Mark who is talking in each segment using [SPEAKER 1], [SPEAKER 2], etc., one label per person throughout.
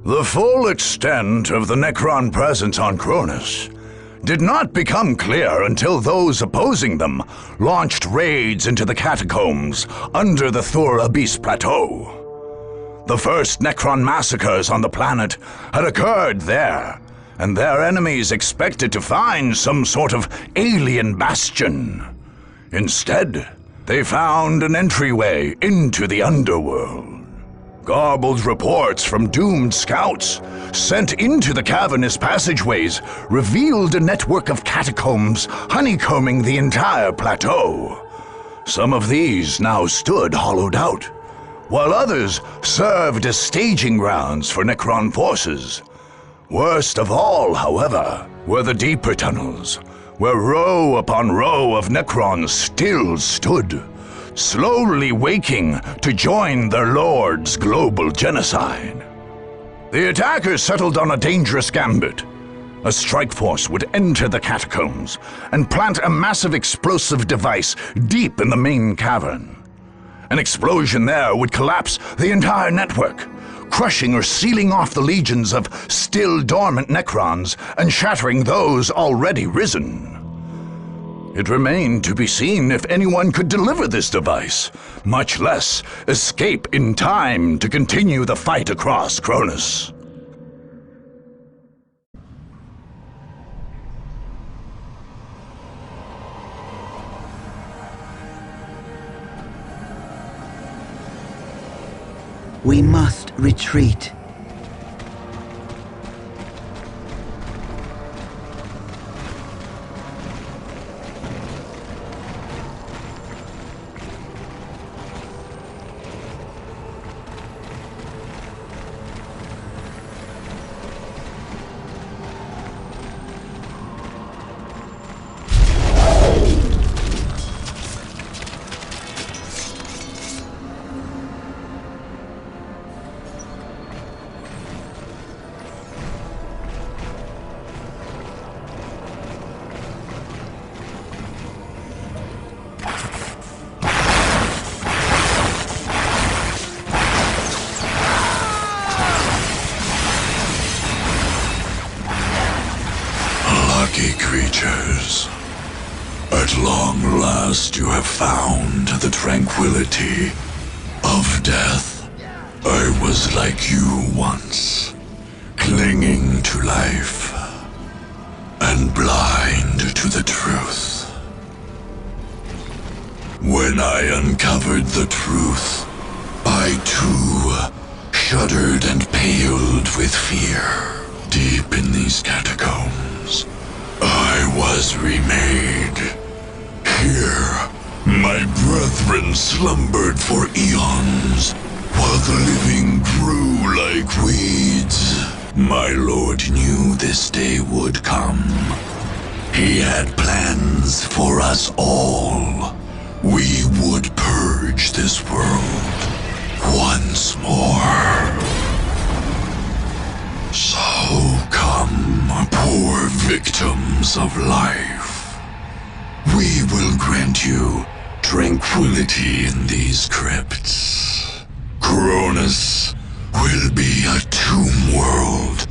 [SPEAKER 1] The full extent of the Necron presence on Cronus did not become clear until those opposing them launched raids into the catacombs under the Thur Abyss Plateau. The first Necron massacres on the planet had occurred there, and their enemies expected to find some sort of alien bastion. Instead, they found an entryway into the underworld. Garbled reports from doomed scouts sent into the cavernous passageways revealed a network of catacombs honeycombing the entire plateau. Some of these now stood hollowed out, while others served as staging grounds for Necron forces. Worst of all, however, were the deeper tunnels, where row upon row of Necrons still stood, slowly waking to join their lord's global genocide. The attackers settled on a dangerous gambit. A strike force would enter the catacombs and plant a massive explosive device deep in the main cavern. An explosion there would collapse the entire network, crushing or sealing off the legions of still dormant Necrons and shattering those already risen. It remained to be seen if anyone could deliver this device, much less escape in time to continue the fight across Cronus.
[SPEAKER 2] We must retreat.
[SPEAKER 1] Creatures, at long last you have found the tranquility of death. I was like you once, clinging to life and blind to the truth. When I uncovered the truth, I too shuddered and paled with fear. Deep in these catacombs, I was remade. Here, my brethren slumbered for eons, while the living grew like weeds. My lord knew this day would come. He had plans for us all. We would purge this world once more. So come, poor victims of life. We will grant you tranquility in these crypts. Cronus will be a tomb world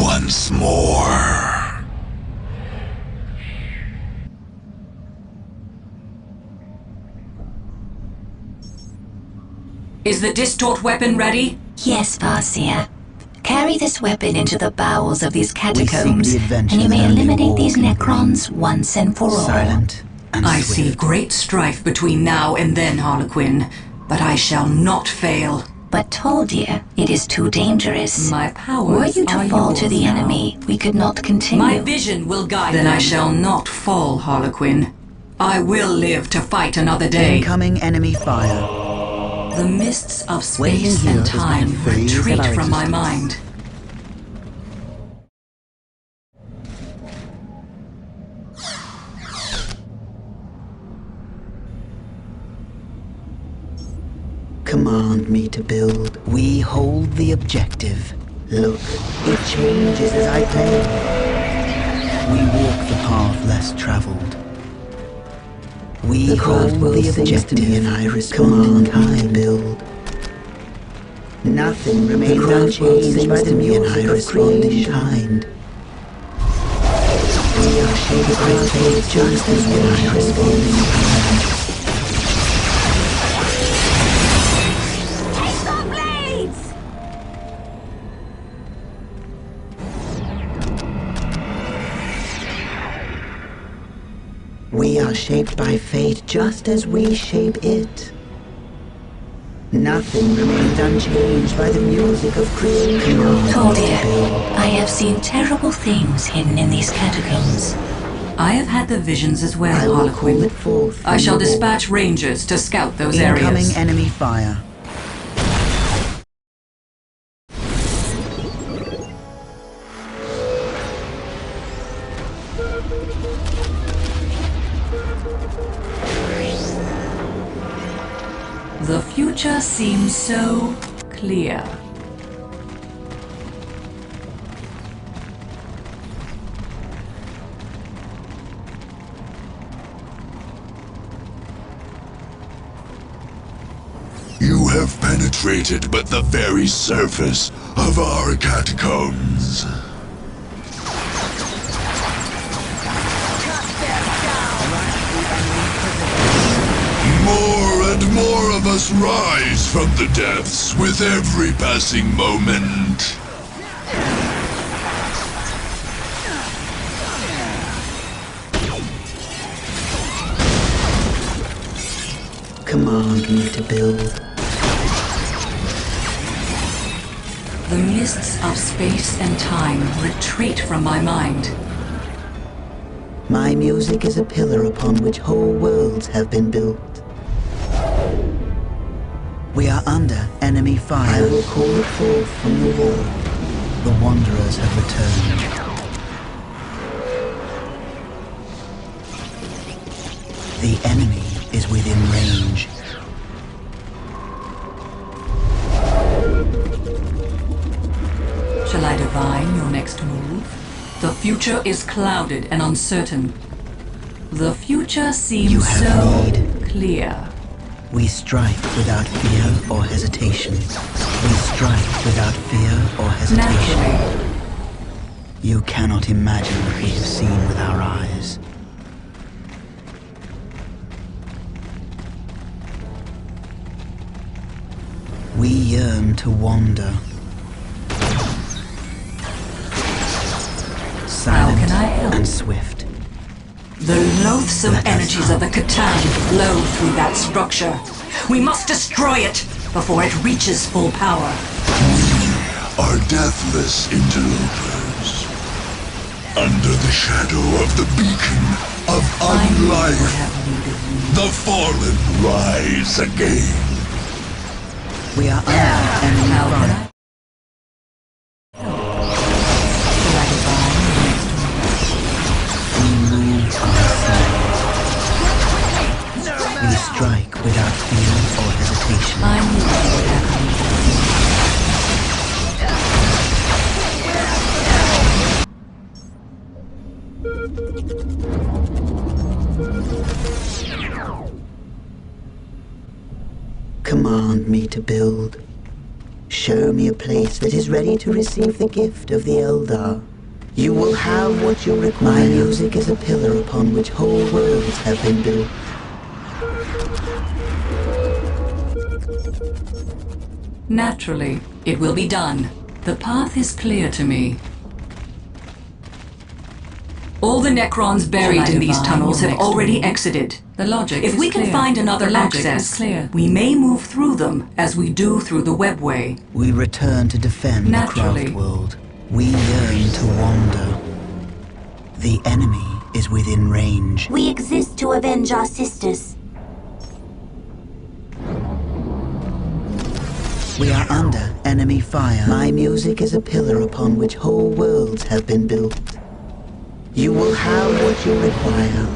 [SPEAKER 1] once more.
[SPEAKER 3] Is the distort weapon ready?
[SPEAKER 4] Yes, Farseer. Carry this weapon into the bowels of these catacombs, and you may eliminate these Necrons once and for all.
[SPEAKER 2] Silent and
[SPEAKER 3] I
[SPEAKER 2] swift.
[SPEAKER 3] see great strife between now and then, Harlequin, but I shall not fail.
[SPEAKER 4] But told you, it is too dangerous.
[SPEAKER 3] My powers
[SPEAKER 4] Were you to
[SPEAKER 3] are
[SPEAKER 4] fall to
[SPEAKER 3] yours
[SPEAKER 4] the
[SPEAKER 3] now.
[SPEAKER 4] enemy, we could not continue.
[SPEAKER 3] My vision will guide Then I shall not fall, Harlequin. I will live to fight another day.
[SPEAKER 2] Incoming enemy fire.
[SPEAKER 3] The mists of
[SPEAKER 2] Waiting
[SPEAKER 3] space
[SPEAKER 2] here
[SPEAKER 3] and
[SPEAKER 2] has been a
[SPEAKER 3] time
[SPEAKER 2] phase of
[SPEAKER 3] retreat
[SPEAKER 2] our
[SPEAKER 3] from my
[SPEAKER 2] existence.
[SPEAKER 3] mind.
[SPEAKER 2] Command me to build. We hold the objective. Look, it changes as I play. We walk the path less traveled. We hold the objective, and I respond. Command me to build. Nothing remains unchanged by the music of creation. Kind. We are shaped by fate just as we are responding in kind.
[SPEAKER 4] Take the blades!
[SPEAKER 2] We are shaped by fate just as we shape it. Nothing remains unchanged by the music of creation.
[SPEAKER 4] Claudia, I have seen terrible things hidden in these catacombs.
[SPEAKER 3] I have had the visions as well,
[SPEAKER 2] I will call
[SPEAKER 3] Harlequin.
[SPEAKER 2] it forth.
[SPEAKER 3] I shall dispatch rangers to scout those
[SPEAKER 2] Incoming
[SPEAKER 3] areas.
[SPEAKER 2] enemy fire.
[SPEAKER 3] The future seems so clear.
[SPEAKER 1] You have penetrated but the very surface of our catacombs. More and more of us rise from the depths with every passing moment.
[SPEAKER 2] Command me to build.
[SPEAKER 3] The mists of space and time retreat from my mind.
[SPEAKER 2] My music is a pillar upon which whole worlds have been built. We are under enemy fire. I will call it forth from the wall. The wanderers have returned. The enemy is within range.
[SPEAKER 3] Shall I divine your next move? The future is clouded and uncertain. The future
[SPEAKER 2] You
[SPEAKER 3] seems
[SPEAKER 2] have
[SPEAKER 3] so
[SPEAKER 2] need.
[SPEAKER 3] clear.
[SPEAKER 2] We strike without fear or hesitation. We strike without fear or hesitation.
[SPEAKER 3] Naturally,
[SPEAKER 2] You cannot imagine what we have seen with our eyes. We yearn to wander. Silent
[SPEAKER 3] can I help?
[SPEAKER 2] and swift.
[SPEAKER 3] the loathsome
[SPEAKER 2] Let us
[SPEAKER 3] energies of the Catan flow through that structure. We must destroy it before it reaches full power.
[SPEAKER 1] Are deathless interlopers. Under the shadow of the beacon of
[SPEAKER 3] I would
[SPEAKER 1] Unlife,
[SPEAKER 3] have needed you.
[SPEAKER 1] the fallen rise again.
[SPEAKER 2] We are under enemy
[SPEAKER 3] How can
[SPEAKER 2] fire.
[SPEAKER 3] I? Shall I divine your next move?
[SPEAKER 2] We move ourselves. We strike without fear or hesitation.
[SPEAKER 3] I knew you would have needed you.
[SPEAKER 2] Command me to build. Show me a place that is ready to receive the gift of the Eldar. You will have what you require. My music is a pillar upon which whole worlds have been built.
[SPEAKER 3] Naturally, it will be done. The path is clear to me. All the Necrons buried in these tunnels have already exited. The logic If we can find another access, we may move through them as we do through the webway.
[SPEAKER 2] We return to defend
[SPEAKER 3] Naturally.
[SPEAKER 2] the craft world. We yearn to wander. The enemy is within range.
[SPEAKER 5] We exist to avenge our sisters.
[SPEAKER 2] We are under enemy fire. My music is a pillar upon which whole worlds have been built. You will have what you require.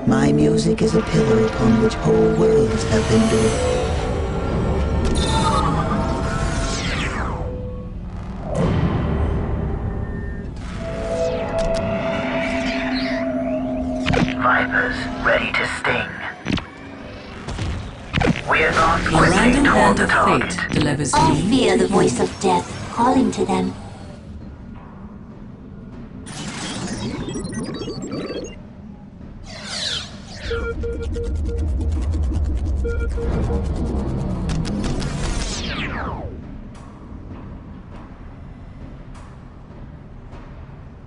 [SPEAKER 2] My music is a pillar upon which whole worlds have been built.
[SPEAKER 3] of fate delivers
[SPEAKER 5] All
[SPEAKER 3] me.
[SPEAKER 5] fear the voice of death calling to them.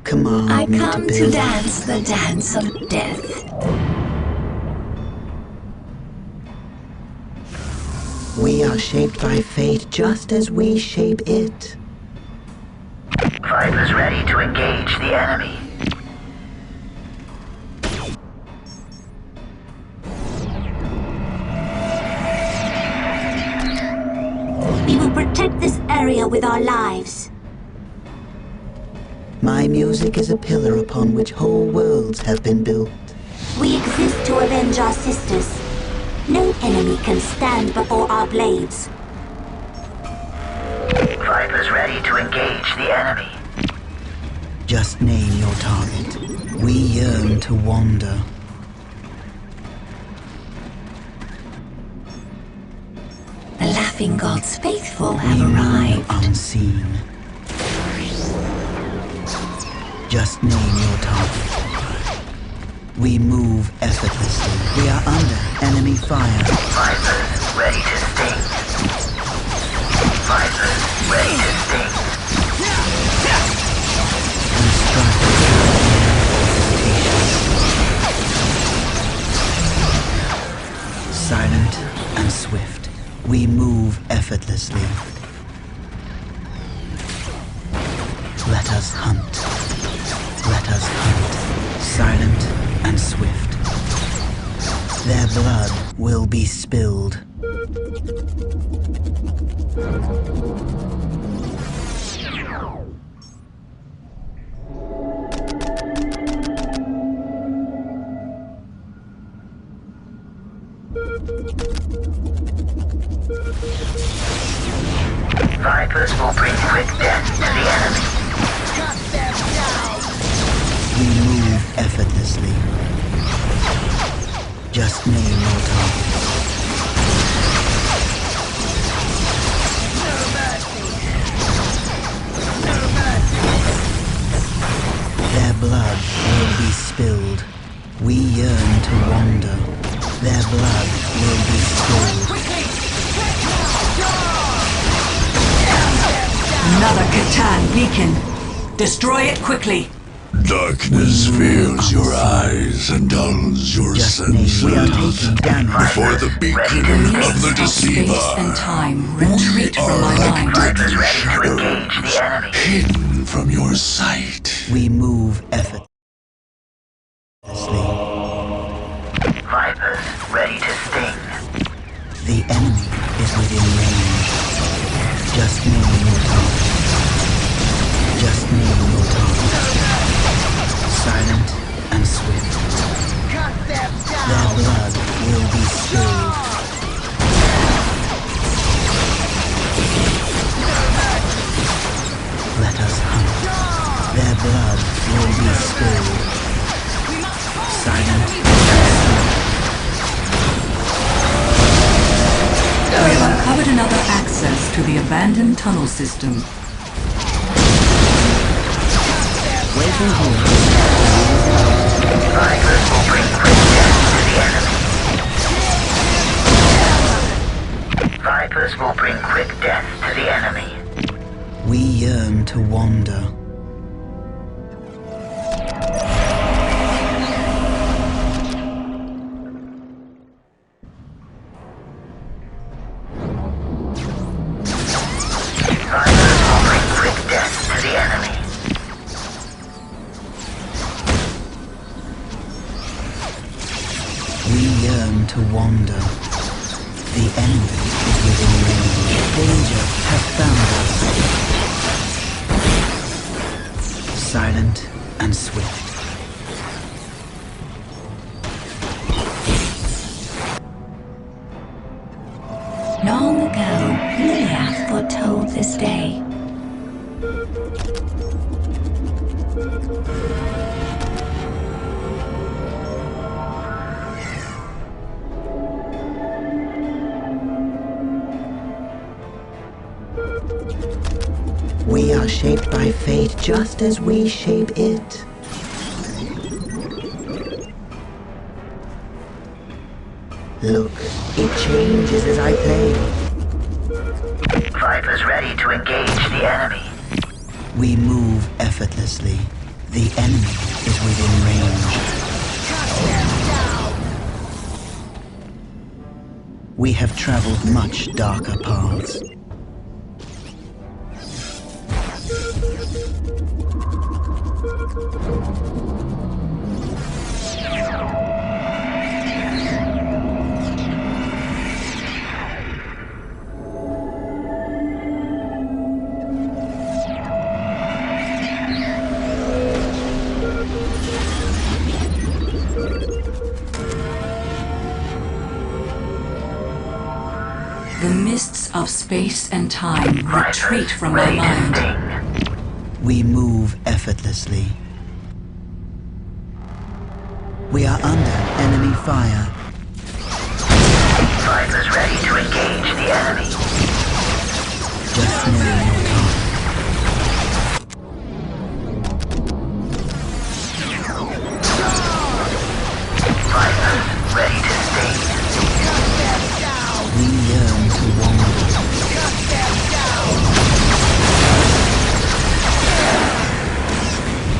[SPEAKER 2] Command
[SPEAKER 4] I
[SPEAKER 2] me
[SPEAKER 4] come
[SPEAKER 2] to
[SPEAKER 4] to
[SPEAKER 2] build.
[SPEAKER 4] dance the dance of death.
[SPEAKER 2] We are shaped by fate just as we shape it.
[SPEAKER 6] Vipers ready to engage the enemy.
[SPEAKER 5] We will protect this area with our lives.
[SPEAKER 2] My music is a pillar upon which whole worlds have been built.
[SPEAKER 5] We exist to avenge our sisters. No enemy can stand before our blades.
[SPEAKER 6] Vipers ready to engage the enemy.
[SPEAKER 2] Just name your target. We yearn to wander.
[SPEAKER 4] The laughing gods faithful have
[SPEAKER 2] We move
[SPEAKER 4] arrived.
[SPEAKER 2] unseen. Just name your target. We move effortlessly. We are under enemy fire.
[SPEAKER 6] Vipers ready to sting. Vipers ready to sting.
[SPEAKER 2] We strike without hesitation. Silent and swift. We move effortlessly. Let us hunt. Let us hunt. Silent and swift. Their blood will be spilled.
[SPEAKER 6] Vipers will bring quick death to the enemy.
[SPEAKER 2] We move effortlessly. Just name your target. Their blood will be spilled. We yearn to wander. Their blood will be spilled.
[SPEAKER 3] Another Catan beacon. Destroy it quickly.
[SPEAKER 1] Darkness veils your eyes and dulls your
[SPEAKER 2] Just name. We are
[SPEAKER 1] senses.
[SPEAKER 2] taking damage.
[SPEAKER 1] Before the beacon of the deceiver,
[SPEAKER 3] Space and time retreat from my mind.
[SPEAKER 6] Vipers ready to engage the enemy.
[SPEAKER 1] hidden from your sight.
[SPEAKER 2] We move effortlessly.
[SPEAKER 6] Vipers ready to sting.
[SPEAKER 2] The enemy is within range. Just name your target. Just name your target. Silent and swift. Their blood will be spilled. Let us hunt. Their blood will be spilled. Silent and
[SPEAKER 3] We have uncovered another access to the abandoned tunnel system.
[SPEAKER 2] waiting here.
[SPEAKER 6] Vipers will bring quick death to the enemy. Vipers will bring quick death to the enemy.
[SPEAKER 2] We yearn to wander.
[SPEAKER 6] Vipers will bring quick death to the enemy.
[SPEAKER 2] We yearn to wander. The enemy is within range. Danger has found us. We are shaped by fate just as we shape it. Look, it changes as I play.
[SPEAKER 6] Viper's ready to engage the enemy.
[SPEAKER 2] We move effortlessly. The enemy is within range. We have traveled much darker paths.
[SPEAKER 3] The mists of space and time retreat from my mind.
[SPEAKER 2] We move effortlessly. We are under enemy fire.
[SPEAKER 6] Viper's ready to engage the enemy.
[SPEAKER 2] Just know your target.
[SPEAKER 6] Viper's ready to sting.
[SPEAKER 2] We yearn to wander.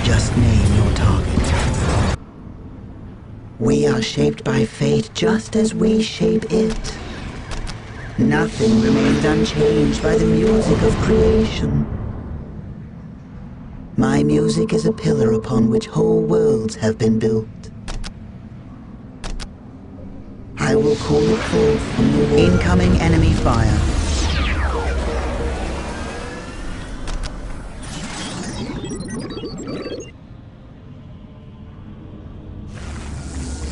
[SPEAKER 2] Just name your target. We are shaped by fate just as we shape it. Nothing remains unchanged by the music of creation. My music is a pillar upon which whole worlds have been built. I will call it forth from the incoming enemy fire.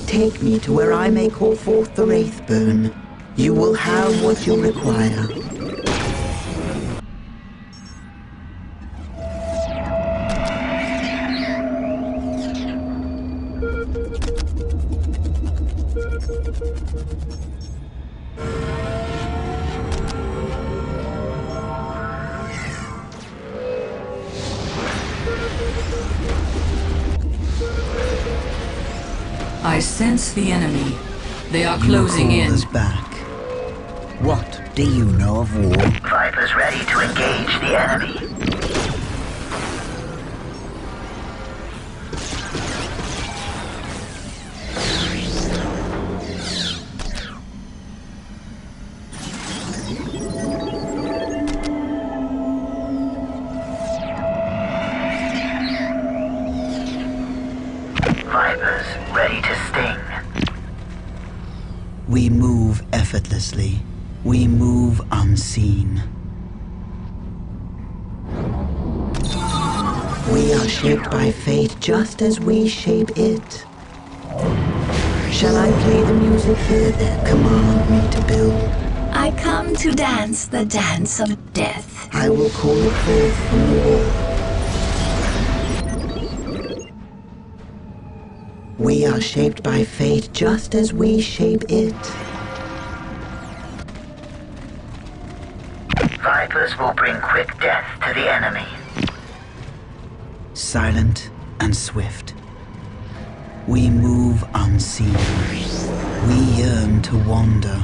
[SPEAKER 2] Take me to where I may call forth the Wraithburn. You will have what you require.
[SPEAKER 3] I sense the enemy. They are closing
[SPEAKER 2] You
[SPEAKER 3] in.
[SPEAKER 2] call us back. What do you know of war?
[SPEAKER 6] Viper's ready to engage the enemy. Viper's ready to sting.
[SPEAKER 2] We move effortlessly. We move unseen. We are shaped by fate just as we shape it. Shall I play the music here that command me to build?
[SPEAKER 4] I come to dance the dance of death.
[SPEAKER 2] I will call it forth from the wall. We are shaped by fate just as we shape it.
[SPEAKER 6] Vipers will bring quick death to the enemy.
[SPEAKER 2] Silent and swift. We move unseen. We yearn to wander.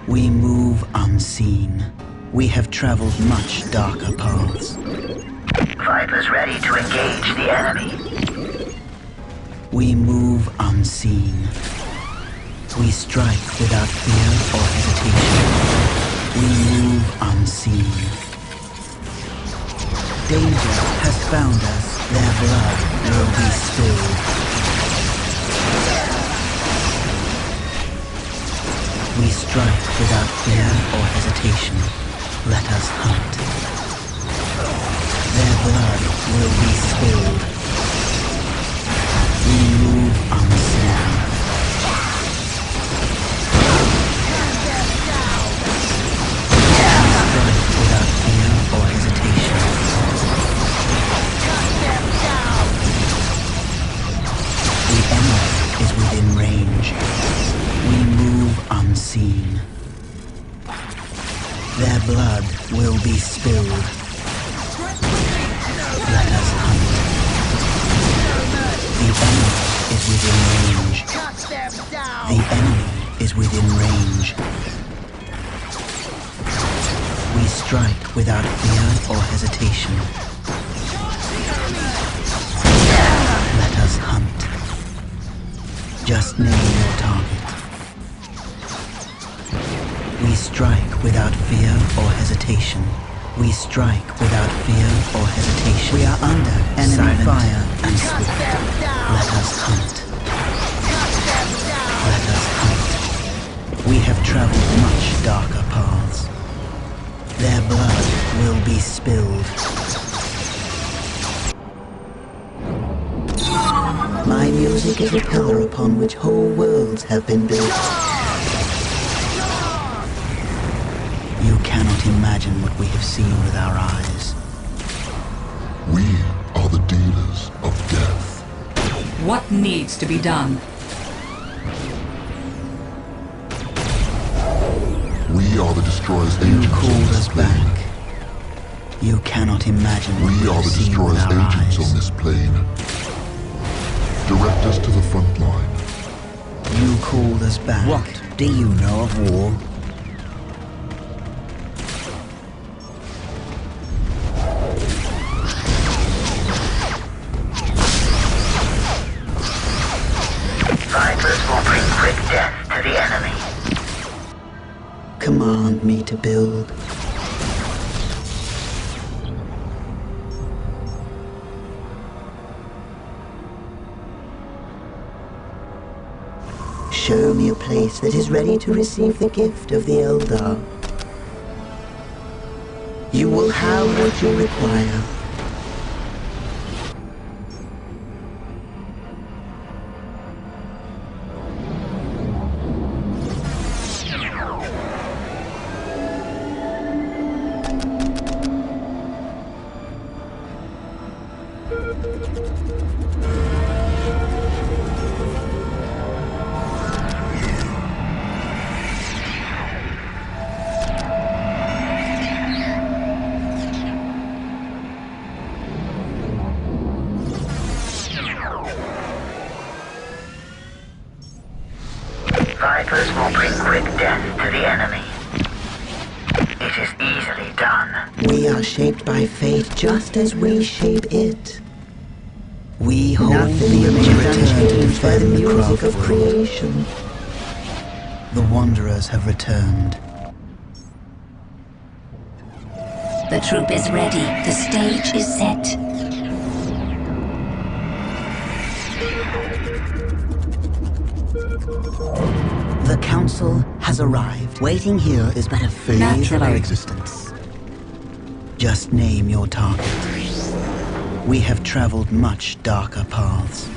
[SPEAKER 2] We move unseen. We have traveled much darker paths.
[SPEAKER 6] Vipers ready to engage the enemy.
[SPEAKER 2] We move unseen. We strike without fear or hesitation. We move unseen. Danger has found us. Their blood will be spilled. We strike without fear or hesitation. Let us hunt. Their blood will be spilled. We move unseen. Strike without fear or hesitation. The enemy is within range. We move unseen. Their blood blood will be spilled. Let us hunt. The enemy is within range. The enemy is within range. We strike without fear or hesitation. Let us hunt. Just name your target. We strike without fear or hesitation. We strike without fear or hesitation. We are under enemy fire and swift. Let us hunt. Let us hunt. We have traveled much darker paths. Their blood will be spilled. My music is a pillar upon which whole worlds have been built. You cannot imagine what we have seen with our eyes.
[SPEAKER 7] We are the dealers of death.
[SPEAKER 3] What needs to be done?
[SPEAKER 7] We are the destroyer's
[SPEAKER 2] You
[SPEAKER 7] agents on
[SPEAKER 2] called
[SPEAKER 7] this
[SPEAKER 2] us
[SPEAKER 7] plane.
[SPEAKER 2] back. You cannot imagine what
[SPEAKER 7] We
[SPEAKER 2] we
[SPEAKER 7] are
[SPEAKER 2] have
[SPEAKER 7] the
[SPEAKER 2] seen with
[SPEAKER 7] destroyer's
[SPEAKER 2] our
[SPEAKER 7] agents on
[SPEAKER 2] eyes.
[SPEAKER 7] this plane. Direct us to the front line.
[SPEAKER 2] You called us back.
[SPEAKER 8] What do you know of war?
[SPEAKER 6] Vipers will bring quick death to the enemy.
[SPEAKER 2] Command me to build. Show me a place that is ready to receive the gift of the Eldar. You will have what you require.
[SPEAKER 6] Vipers will bring quick death to the enemy. It is easily done.
[SPEAKER 2] We are shaped by fate just as we shape it. We hold the omnipotent by the music of creation. The Wanderers have returned.
[SPEAKER 4] The troop is ready. The stage is set.
[SPEAKER 2] The Council has arrived.
[SPEAKER 8] Waiting here is but a phase of our
[SPEAKER 3] Naturally.
[SPEAKER 8] existence.
[SPEAKER 2] Just name your target. We have traveled much darker paths.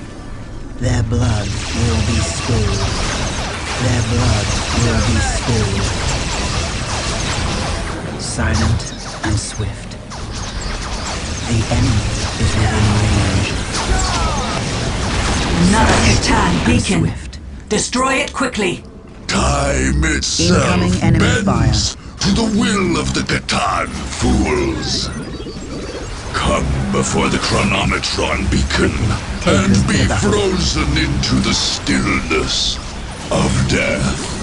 [SPEAKER 2] Their blood will be spilled. Their blood will be spilled. Silent and swift. The enemy is within range.
[SPEAKER 3] Another Catan
[SPEAKER 2] And
[SPEAKER 3] beacon.
[SPEAKER 2] swift.
[SPEAKER 3] Destroy it quickly.
[SPEAKER 1] Time itself
[SPEAKER 2] Incoming enemy
[SPEAKER 1] bends to the will of the Catan fools. Come before the Chronometron beacon and be frozen into the stillness of death.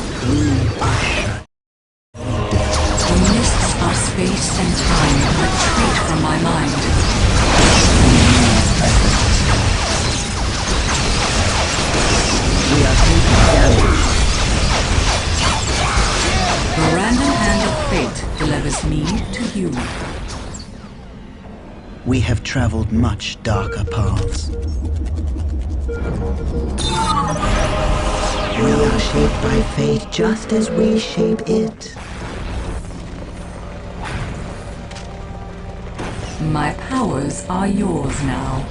[SPEAKER 3] The mists of space and time retreat from my mind.
[SPEAKER 2] We are taking damage.
[SPEAKER 3] The random hand of fate delivers me to you.
[SPEAKER 2] We have traveled much darker paths. We are shaped by fate just as we shape it.
[SPEAKER 3] My powers are yours now.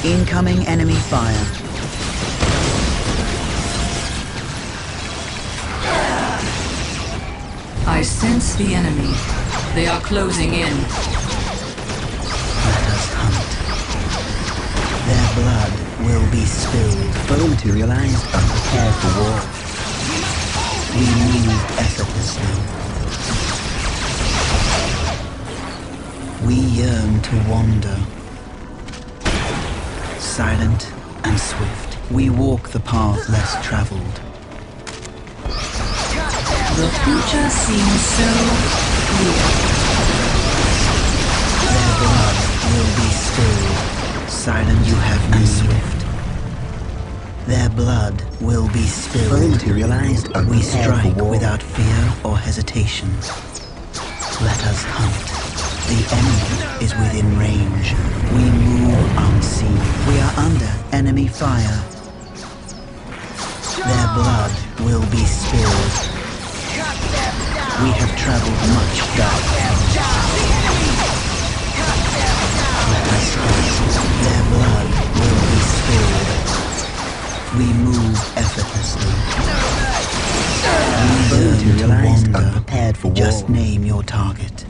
[SPEAKER 2] Incoming enemy fire.
[SPEAKER 3] sense the enemy. They are closing in.
[SPEAKER 2] Let us hunt. Their blood will be spilled. Fully materialized and prepared for war. We move effortlessly. We yearn to wander. Silent and swift, we walk the path less traveled.
[SPEAKER 3] The future seems so clear.
[SPEAKER 2] Their blood will be spilled. Silent you have and swift. Their blood will be spilled. Fully materialized and we strike without fear or hesitation. Let us hunt. The enemy is within range. We move unseen. We are under enemy fire. Their blood will be spilled. We have traveled much dark. Let us hunt. Their blood will be spilled. We move effortlessly. We yearn to wander. Unprepared for war. Just name your target.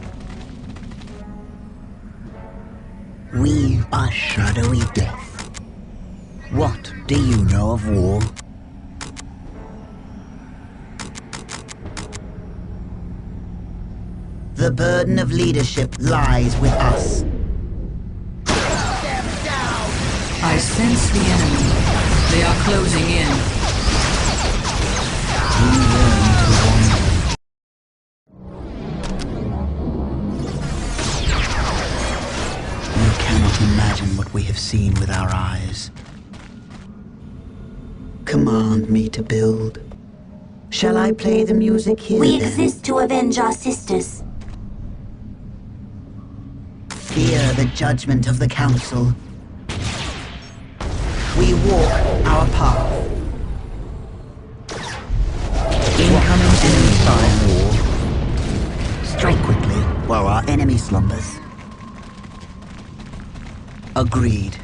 [SPEAKER 8] We are shadowy death. What do you know of war?
[SPEAKER 2] The burden of leadership lies with us.
[SPEAKER 3] I sense the enemy. They are closing in.
[SPEAKER 2] We yearn to wander. You cannot imagine what we have seen with our eyes. Command me to build. Shall I play the music here?
[SPEAKER 5] We
[SPEAKER 2] then?
[SPEAKER 5] exist to avenge our sisters.
[SPEAKER 2] Fear the judgment of the Council. We walk our path. Incoming enemy fire. War. Strike quickly while our enemy slumbers. Agreed.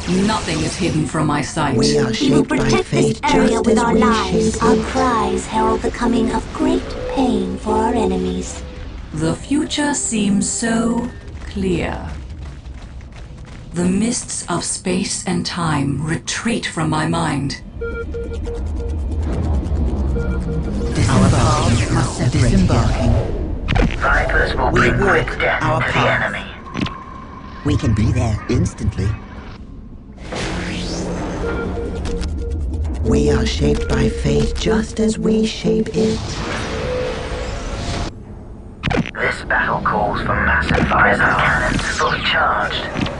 [SPEAKER 3] Nothing is hidden from my sight.
[SPEAKER 2] We are
[SPEAKER 5] We will
[SPEAKER 2] shaped by
[SPEAKER 5] protect this
[SPEAKER 2] fate
[SPEAKER 5] area
[SPEAKER 2] just
[SPEAKER 5] with
[SPEAKER 2] as
[SPEAKER 5] our
[SPEAKER 2] we
[SPEAKER 5] lives.
[SPEAKER 2] shape
[SPEAKER 5] Our
[SPEAKER 2] it.
[SPEAKER 5] cries herald the coming of great pain for our enemies.
[SPEAKER 3] The future seems so clear. The mists of space and time retreat from my mind.
[SPEAKER 2] Our path must separate. Disembarking.
[SPEAKER 6] Vipers will
[SPEAKER 2] We
[SPEAKER 6] bring quick
[SPEAKER 2] walk
[SPEAKER 6] death
[SPEAKER 2] our
[SPEAKER 6] to the
[SPEAKER 2] path.
[SPEAKER 6] enemy.
[SPEAKER 8] We can be there instantly.
[SPEAKER 2] We are shaped by fate just as we shape it.
[SPEAKER 6] This battle calls for massive firepower cannons fully charged.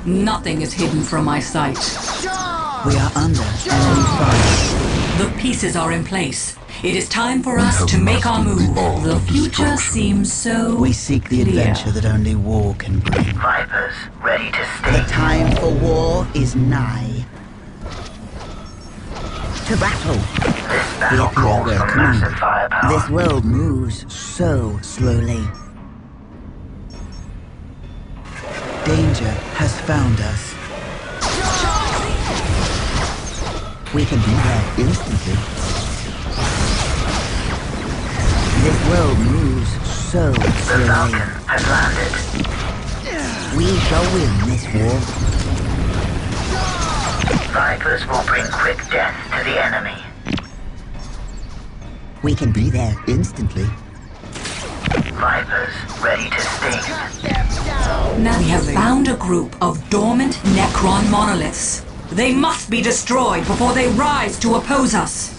[SPEAKER 3] Nothing is hidden from my sight.
[SPEAKER 2] We are under enemy fire.
[SPEAKER 3] The pieces are in place. It is time for us to make our move. The future seems so
[SPEAKER 2] We seek the
[SPEAKER 3] clear.
[SPEAKER 2] adventure that only war can bring.
[SPEAKER 6] Vipers ready to
[SPEAKER 2] The
[SPEAKER 6] sting.
[SPEAKER 2] time for war is nigh.
[SPEAKER 8] To battle!
[SPEAKER 6] This
[SPEAKER 8] We
[SPEAKER 6] battle
[SPEAKER 8] appear
[SPEAKER 6] calls
[SPEAKER 8] well
[SPEAKER 6] for
[SPEAKER 8] commanded.
[SPEAKER 6] massive firepower.
[SPEAKER 8] This world moves so slowly.
[SPEAKER 2] Danger has found us.
[SPEAKER 8] We can be there instantly. This world moves so
[SPEAKER 6] The
[SPEAKER 8] slowly.
[SPEAKER 6] Falcon has landed.
[SPEAKER 8] We shall win this war.
[SPEAKER 6] Vipers will bring quick death to the enemy.
[SPEAKER 8] We can be there instantly.
[SPEAKER 6] Vipers ready to sting.
[SPEAKER 3] We have found a group of dormant Necron monoliths. They must be destroyed before they rise to oppose us.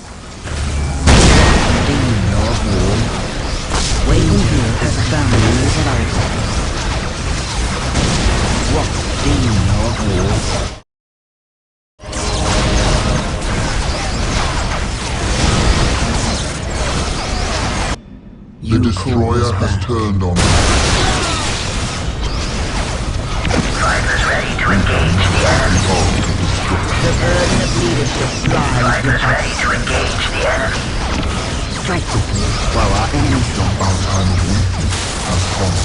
[SPEAKER 8] Do you know of war?
[SPEAKER 2] Waiting here has found us.
[SPEAKER 8] What do you know of war?
[SPEAKER 7] The destroyer has turned on us.
[SPEAKER 6] Fighters ready to engage the enemy.
[SPEAKER 8] The burden of leadership lies with
[SPEAKER 6] Fighters
[SPEAKER 8] us.
[SPEAKER 6] ready to engage the enemy.
[SPEAKER 8] Strike quickly while our enemies strong.
[SPEAKER 7] Our time of weakness has come.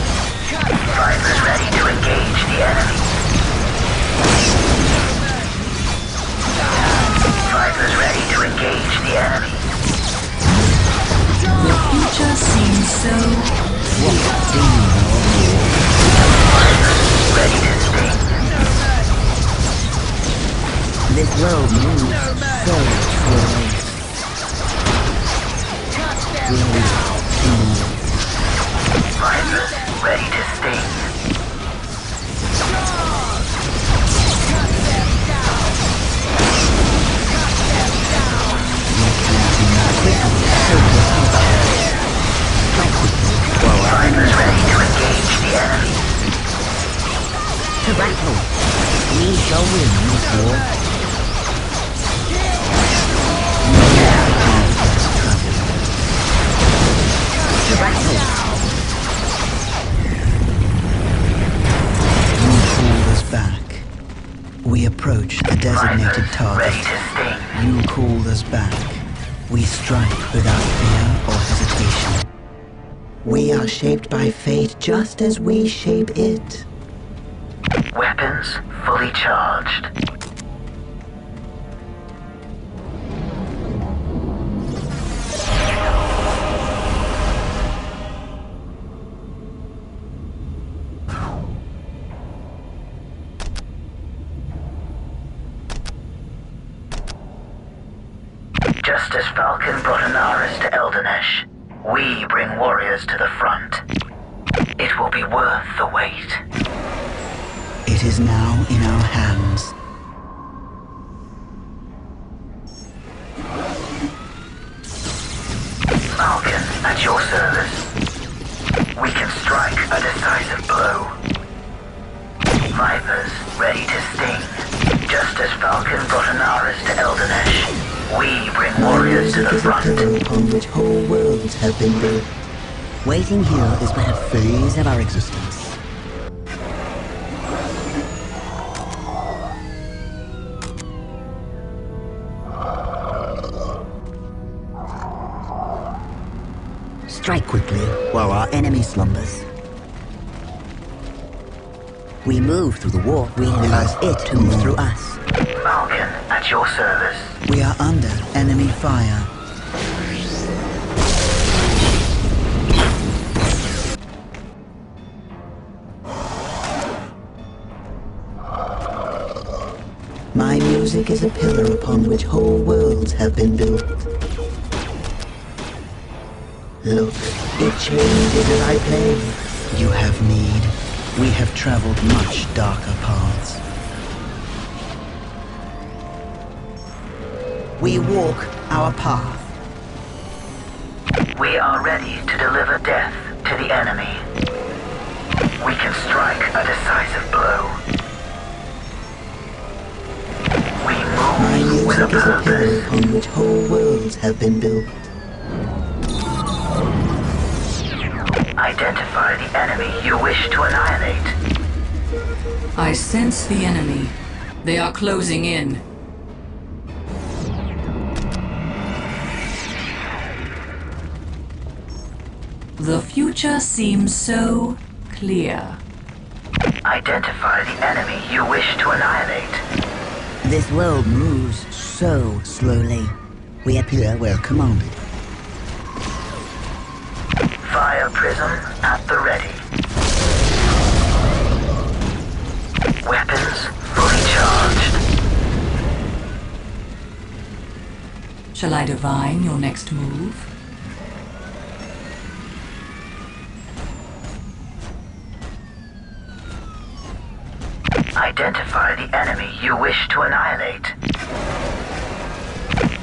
[SPEAKER 6] Fighters ready to engage the enemy. Fighters ready to engage the enemy.
[SPEAKER 3] The future seems so
[SPEAKER 8] What do you know of war?
[SPEAKER 6] Fighters ready to sting.
[SPEAKER 8] This world moves so slowly.
[SPEAKER 6] Fighters ready to sting. Fighters ready to engage the enemy.
[SPEAKER 8] To battle. We shall win this war. To battle.
[SPEAKER 2] You called us back. We approach the designated
[SPEAKER 6] Ready
[SPEAKER 2] target.
[SPEAKER 6] to sting.
[SPEAKER 2] You called us back. We strike without fear or hesitation. We are shaped by fate just as we shape it.
[SPEAKER 6] Weapons fully charged. Just as Falcon brought Anaris to Eldanesh, we bring warriors to the front. It will be worth the wait.
[SPEAKER 2] It is now in our hands.
[SPEAKER 6] Falcon at your service. We can strike a decisive blow. Vipers ready to sting. Just as Falcon brought Anaris to Eldanesh, we bring warriors to
[SPEAKER 2] Music
[SPEAKER 6] the
[SPEAKER 2] is a pillar
[SPEAKER 6] front.
[SPEAKER 2] upon which whole worlds have been built.
[SPEAKER 8] Waiting here is but a phase of our existence. Strike quickly while our enemy slumbers. We move through the war, we realize it to move through us.
[SPEAKER 6] Falcon at your service.
[SPEAKER 2] We are under enemy fire. My music is a pillar upon which whole worlds have been built. Look, it changes as I play. You have need. We have traveled much darker paths. We walk our path.
[SPEAKER 6] We are ready to deliver death to the enemy. We can strike a decisive blow. We
[SPEAKER 2] My
[SPEAKER 6] move with a
[SPEAKER 2] music is a pillar
[SPEAKER 6] purpose.
[SPEAKER 2] upon which whole worlds have been built.
[SPEAKER 6] Identify the enemy you wish to annihilate.
[SPEAKER 3] I sense the enemy. They are closing in. The future seems so clear.
[SPEAKER 6] Identify the enemy you wish to annihilate.
[SPEAKER 8] This world moves so slowly. We appear well commanded.
[SPEAKER 6] Fire prism at the ready. Weapons fully charged.
[SPEAKER 3] Shall I divine your next move?
[SPEAKER 6] Identify the enemy you wish to annihilate.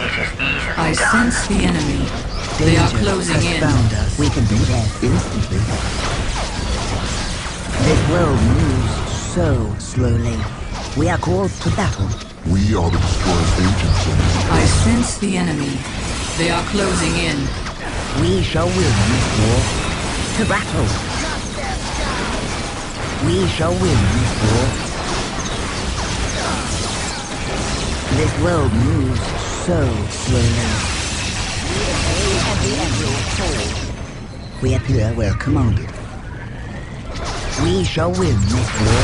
[SPEAKER 6] It is easily
[SPEAKER 3] I
[SPEAKER 6] done.
[SPEAKER 3] sense the enemy. They are
[SPEAKER 8] Danger
[SPEAKER 3] closing
[SPEAKER 8] has
[SPEAKER 3] in.
[SPEAKER 8] found us. We can be there instantly. This world moves so slowly. We are called to battle.
[SPEAKER 7] We are the destroyer's agents on this
[SPEAKER 3] I sense the enemy. They are closing in.
[SPEAKER 8] We shall win this war. To battle. We shall win this war. This world moves so slowly. We appear where commanded. We shall win this war.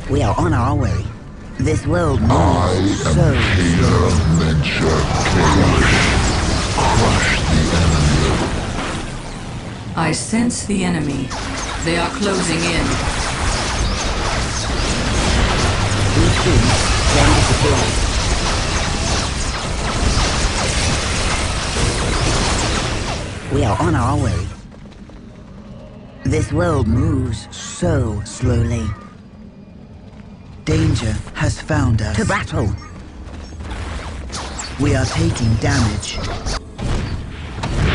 [SPEAKER 8] We are on our way. This world moves so slowly.
[SPEAKER 7] venture cage. Crush the enemy.
[SPEAKER 3] I sense the enemy. They are closing in.
[SPEAKER 8] We soon then disappear. We are on our way. This world moves so slowly. Danger has found us. To battle! We are taking damage.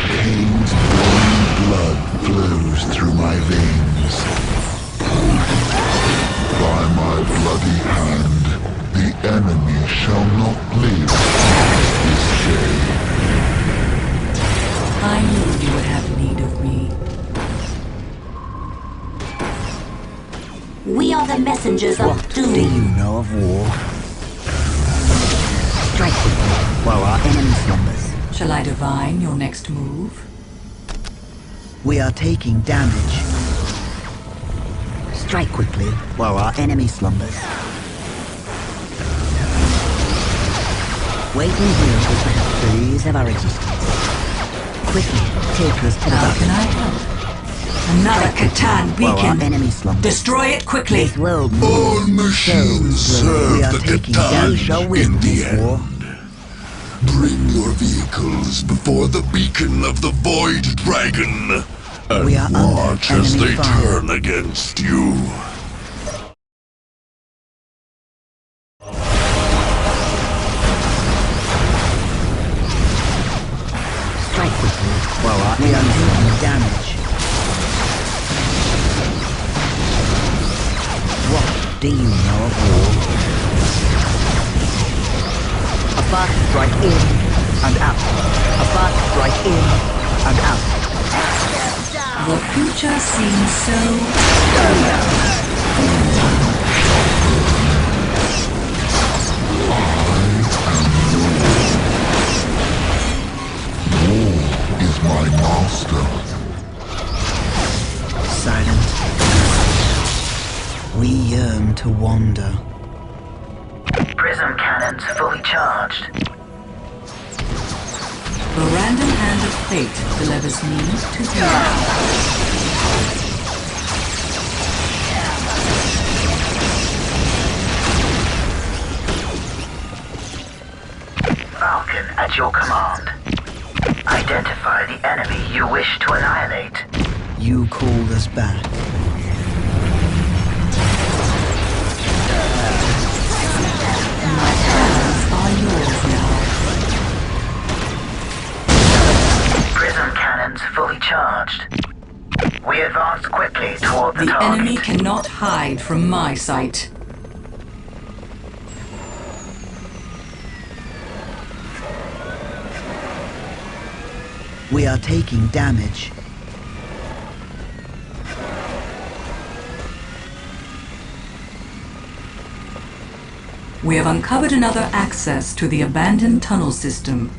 [SPEAKER 7] Pain's burning blood flows through my veins. By my bloody hand, the enemy shall not live past this day.
[SPEAKER 3] I knew you would have need of me.
[SPEAKER 5] We are the messengers of
[SPEAKER 8] What do
[SPEAKER 5] doom.
[SPEAKER 8] you know of war? Strike with me while our enemy slumbers.
[SPEAKER 3] Shall I divine your next move?
[SPEAKER 8] We are taking damage. Strike quickly while our enemy slumbers. Waiting here to the freeze of our existence. Quickly, take us to the
[SPEAKER 3] How
[SPEAKER 8] battle.
[SPEAKER 3] can I help? Another Catan
[SPEAKER 8] While our
[SPEAKER 3] beacon.
[SPEAKER 8] enemy slumbers.
[SPEAKER 3] Destroy it quickly.
[SPEAKER 8] This world
[SPEAKER 7] All
[SPEAKER 8] moves
[SPEAKER 7] machines
[SPEAKER 8] so slowly. We
[SPEAKER 7] serve
[SPEAKER 8] are
[SPEAKER 7] the
[SPEAKER 8] taking
[SPEAKER 7] Catan
[SPEAKER 8] damage. We shall win
[SPEAKER 7] in the
[SPEAKER 8] this
[SPEAKER 7] end.
[SPEAKER 8] war.
[SPEAKER 7] Bring your vehicles before the beacon of the Void Dragon, and
[SPEAKER 8] We are under
[SPEAKER 7] watch as
[SPEAKER 8] enemy
[SPEAKER 7] they
[SPEAKER 8] fire.
[SPEAKER 7] turn against you.
[SPEAKER 8] Strike quickly while our we are taking damage. What do you know of war? A fast strike in and out. A fast strike in and out.
[SPEAKER 3] The future seems so...
[SPEAKER 7] Is my master.
[SPEAKER 8] Silent. We yearn to wander.
[SPEAKER 6] Prism cannons fully charged.
[SPEAKER 3] The random hand of fate delivers me to you.
[SPEAKER 6] Falcon at your command. Identify the enemy you wish to annihilate.
[SPEAKER 8] You called us back.
[SPEAKER 3] My hands are yours now.
[SPEAKER 6] Prism cannons fully charged. We advance quickly toward the
[SPEAKER 3] The
[SPEAKER 6] target.
[SPEAKER 3] enemy cannot hide from my sight.
[SPEAKER 8] We are taking damage.
[SPEAKER 3] We have uncovered another access to the abandoned tunnel system.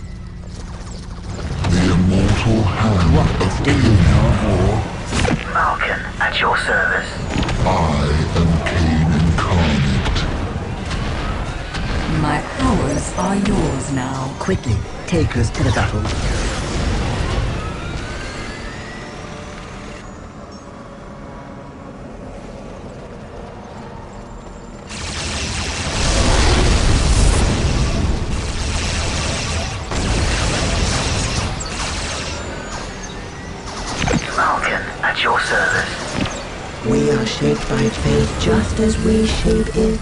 [SPEAKER 7] The immortal hand of
[SPEAKER 8] Do you know of war?
[SPEAKER 6] Falcon at your service.
[SPEAKER 7] I am Cain incarnate.
[SPEAKER 3] My powers are yours now.
[SPEAKER 8] Quickly, take us to the battle.
[SPEAKER 6] Falcon at your service.
[SPEAKER 2] We are shaped by fate just as we shape it.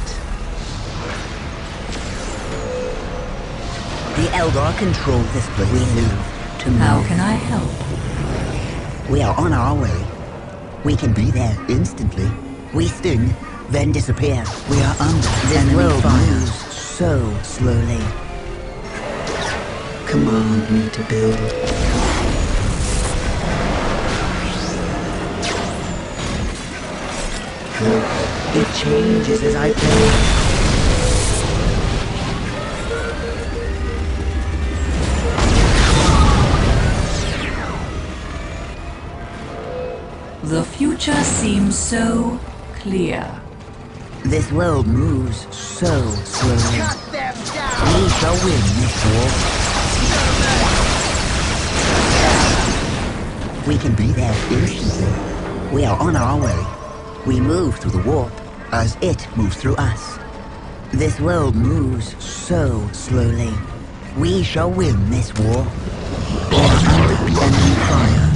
[SPEAKER 8] The Eldar control this place. We move to move.
[SPEAKER 3] How can I help?
[SPEAKER 8] We are on our way. We can be there instantly. We sting, then disappear. We are under enemy fire. Moves so slowly.
[SPEAKER 2] Command me to build. It changes as I play.
[SPEAKER 3] The future seems so clear.
[SPEAKER 8] This world moves so slowly. We shall win this war. We can be there instantly. We are on our way. We move through the warp as it moves through us. This world moves so slowly. We shall win this war. We are under enemy fire.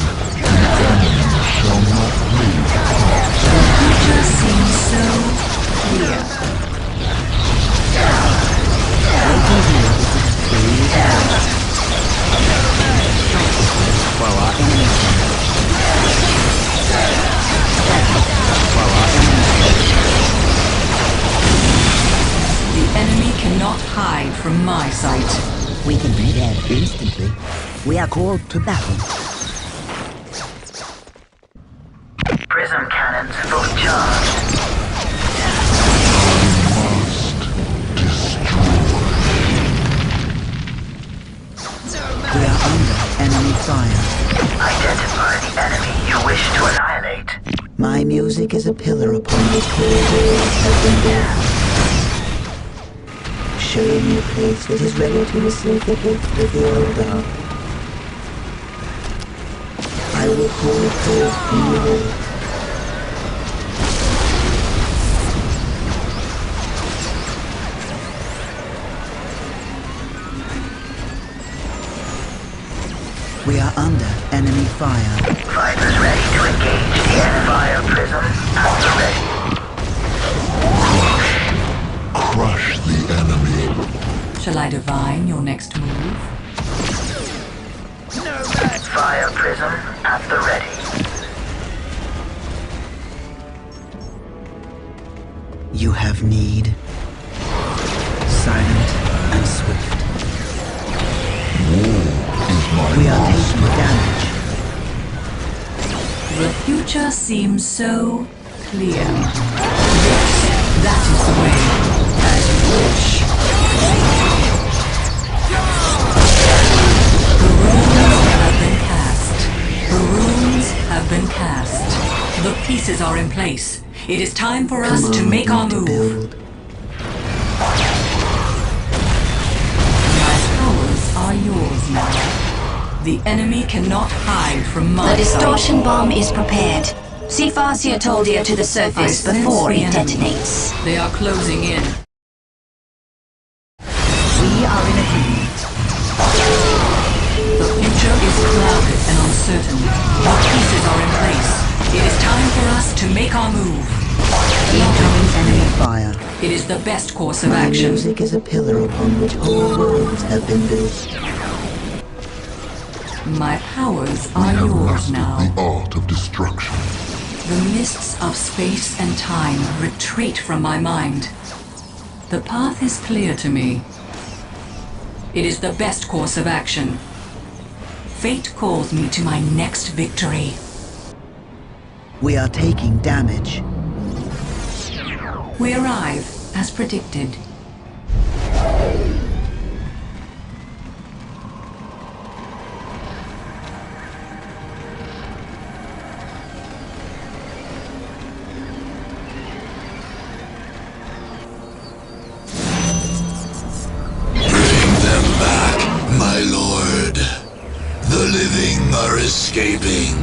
[SPEAKER 7] Shall not live.
[SPEAKER 3] The future seems so clear.
[SPEAKER 8] We can hear the breeze out. For our enemies.
[SPEAKER 3] The enemy cannot hide from my sight.
[SPEAKER 8] We can be there instantly. We are called to battle.
[SPEAKER 6] Prism cannons fully charged.
[SPEAKER 8] We are under enemy fire.
[SPEAKER 6] Identify the enemy you wish to annihilate.
[SPEAKER 2] My music is a pillar upon which whole worlds have been built. Show me a place that is ready to receive the gift of the Eldar. I will call forth evil.
[SPEAKER 8] We are under enemy fire.
[SPEAKER 6] Fighters ready to engage the Empire Prism at the ready.
[SPEAKER 7] Crush the enemy.
[SPEAKER 3] Shall I divine your next move?
[SPEAKER 6] Fire Prism at the ready.
[SPEAKER 2] You have need. Silent and swift. We are taking damage.
[SPEAKER 3] The future seems so clear. Yes, that is the way. As you wish. The runes have been cast. The runes have been cast. The pieces are in place. It is time for us to make our move.
[SPEAKER 2] Build.
[SPEAKER 3] My powers are yours now. The enemy cannot hide from my
[SPEAKER 4] The distortion
[SPEAKER 3] sight.
[SPEAKER 4] bomb is prepared. See Farsia Toldia to the surface
[SPEAKER 3] I sense
[SPEAKER 4] before
[SPEAKER 3] the
[SPEAKER 4] it
[SPEAKER 3] enemy.
[SPEAKER 4] detonates.
[SPEAKER 3] They are closing in.
[SPEAKER 8] We are in agreement.
[SPEAKER 3] The future is clouded and uncertain. The pieces are in place. It is time for us to make our move.
[SPEAKER 8] Incoming enemy fire.
[SPEAKER 3] It is the best course of
[SPEAKER 2] My
[SPEAKER 3] action.
[SPEAKER 2] music is a pillar upon which whole worlds have been built.
[SPEAKER 3] My powers are yours now.
[SPEAKER 7] The art of destruction.
[SPEAKER 3] The mists of space and time retreat from my mind. The path is clear to me. It is the best course of action. Fate calls me to my next victory.
[SPEAKER 2] We are taking damage.
[SPEAKER 3] We arrive, as predicted.
[SPEAKER 1] My lord, the living are escaping.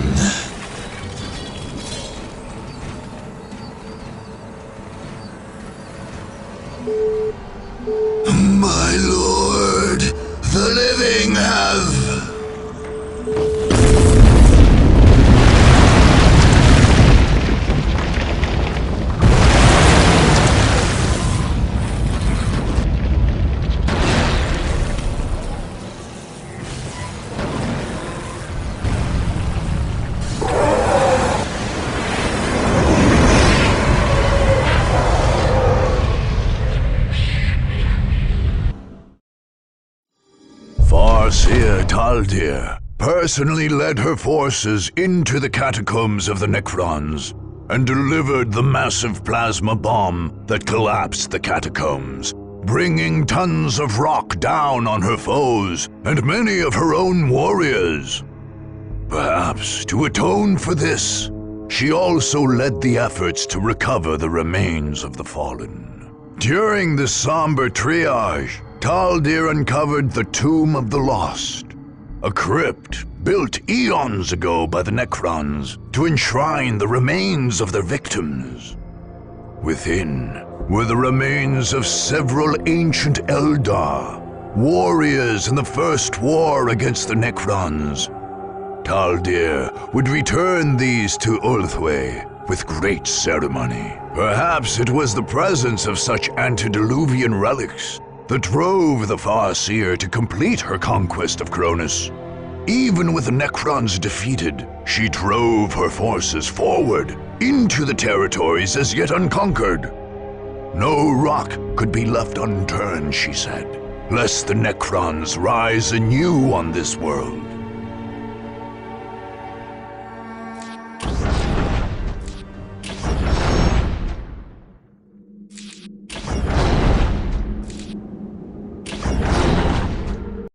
[SPEAKER 1] My lord, the living have... Taldir Taldir personally led her forces into the catacombs of the Necrons and delivered the massive plasma bomb that collapsed the catacombs, bringing tons of rock down on her foes and many of her own warriors. Perhaps to atone for this, she also led the efforts to recover the remains of the fallen. During the somber triage, Taldir uncovered the Tomb of the Lost, a crypt built eons ago by the Necrons to enshrine the remains of their victims. Within were the remains of several ancient Eldar, warriors in the First War against the Necrons. Taldir would return these to Ulthwé with great ceremony. Perhaps it was the presence of such antediluvian relics that drove the Farseer to complete her conquest of Cronus. Even with the Necrons defeated, she drove her forces forward into the territories as yet unconquered. No rock could be left unturned, she said, lest the Necrons rise anew on this world.